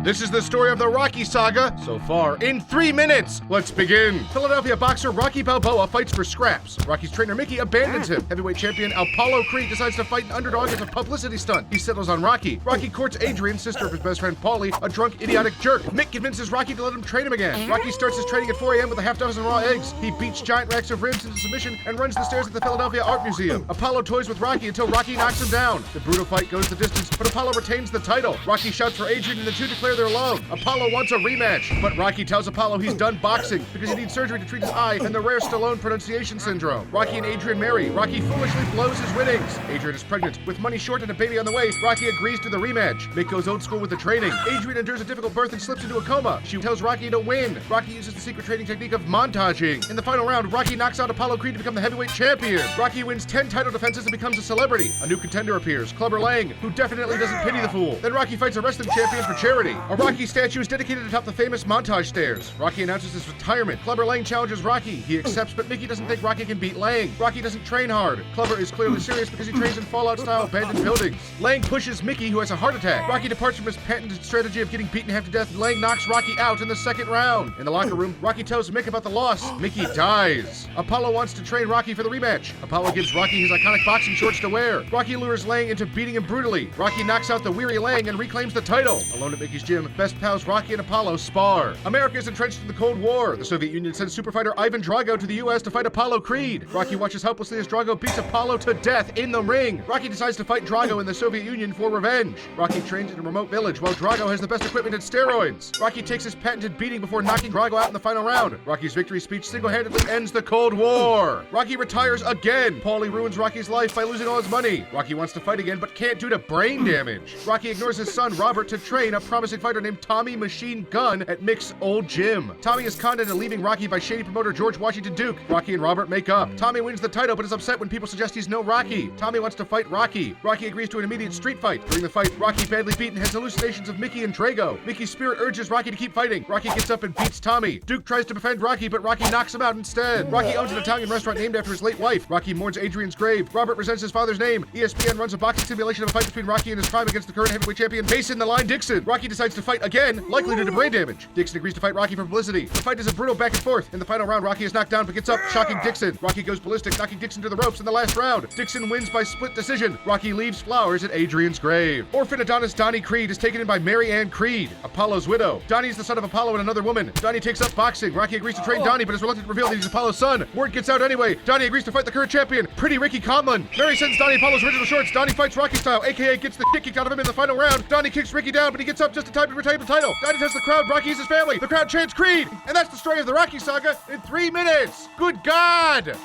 This is the story of the Rocky saga so far in 3 minutes. Let's begin. Philadelphia boxer Rocky Balboa fights for scraps. Rocky's trainer Mickey abandons him. Heavyweight champion Apollo Creed decides to fight an underdog as a publicity stunt. He settles on Rocky. Rocky courts Adrian, sister of his best friend Paulie, a drunk, idiotic jerk. Mick convinces Rocky to let him train him again. Rocky starts his training at 4 a.m. with a half dozen raw eggs. He beats giant racks of ribs into submission and runs the stairs at the Philadelphia Art Museum. Apollo toys with Rocky until Rocky knocks him down. The brutal fight goes the distance, but Apollo retains the title. Rocky shouts for Adrian and the two declare their love. Apollo wants a rematch, but Rocky tells Apollo he's done boxing because he needs surgery to treat his eye and the rare Stallone pronunciation syndrome. Rocky and Adrian marry. Rocky foolishly blows his winnings. Adrian is pregnant. With money short and a baby on the way, Rocky agrees to the rematch. Mick goes old school with the training. Adrian endures a difficult birth and slips into a coma. She tells Rocky to win. Rocky uses the secret training technique of montaging. In the final round, Rocky knocks out Apollo Creed to become the heavyweight champion. Rocky wins 10 title defenses and becomes a celebrity. A new contender appears, Clubber Lang, who definitely doesn't pity the fool. Then Rocky fights a wrestling champion for charity. A Rocky statue is dedicated atop the famous montage stairs. Rocky announces his retirement. Clubber Lang challenges Rocky. He accepts, but Mickey doesn't think Rocky can beat Lang. Rocky doesn't train hard. Clubber is clearly serious because he trains in Fallout-style abandoned buildings. Lang pushes Mickey, who has a heart attack. Rocky departs from his patented strategy of getting beaten half to death. Lang knocks Rocky out in the second round. In the locker room, Rocky tells Mick about the loss. Mickey dies. Apollo wants to train Rocky for the rematch. Apollo gives Rocky his iconic boxing shorts to wear. Rocky lures Lang into beating him brutally. Rocky knocks out the weary Lang and reclaims the title. Alone at Mickey's gym, best pals Rocky and Apollo spar. America is entrenched in the Cold War. The Soviet Union sends superfighter Ivan Drago to the U.S. to fight Apollo Creed. Rocky watches helplessly as Drago beats Apollo to death in the ring. Rocky decides to fight Drago in the Soviet Union for revenge. Rocky trains in a remote village while Drago has the best equipment and steroids. Rocky takes his patented beating before knocking Drago out in the final round. Rocky's victory speech single-handedly ends the Cold War. Rocky retires again. Paulie ruins Rocky's life by losing all his money. Rocky wants to fight again but can't due to brain damage. Rocky ignores his son Robert to train a promising fighter named Tommy Machine Gun at Mick's old gym. Tommy is conned into leaving Rocky by shady promoter George Washington Duke. Rocky and Robert make up. Tommy wins the title but is upset when people suggest he's no Rocky. Tommy wants to fight Rocky. Rocky agrees to an immediate street fight. During the fight, Rocky, badly beaten, has hallucinations of Mickey and Drago. Mickey's spirit urges Rocky to keep fighting. Rocky gets up and beats Tommy. Duke tries to befriend Rocky, but Rocky knocks him out instead. Rocky owns an Italian restaurant named after his late wife. Rocky mourns Adrian's grave. Robert resents his father's name. ESPN runs a boxing simulation of a fight between Rocky and his prime against the current heavyweight champion Mason the Line Dixon. Rocky decides to fight again, likely due to brain damage. Dixon agrees to fight Rocky for publicity. The fight is a brutal back and forth. In the final round, Rocky is knocked down but gets up, shocking Dixon. Rocky goes ballistic, knocking Dixon to the ropes in the last round. Dixon wins by split decision. Rocky leaves flowers at Adrian's grave. Orphan Adonis Donnie Creed is taken in by Mary Ann Creed, Apollo's widow. Donnie is the son of Apollo and another woman. Donnie takes up boxing. Rocky agrees to train Donnie but is reluctant to reveal that he's Apollo's son. Word gets out anyway. Donnie agrees to fight the current champion, Pretty Ricky Conlon. Mary sends Donnie Apollo's original shorts. Donnie fights Rocky style, aka gets the shit kicked out of him in the final round. Donnie kicks Ricky down, but he gets up just in time to retain the title. Donnie tells the crowd Rocky is his family. The crowd chants Creed. And that's the story of the Rocky saga in 3 minutes. Good God!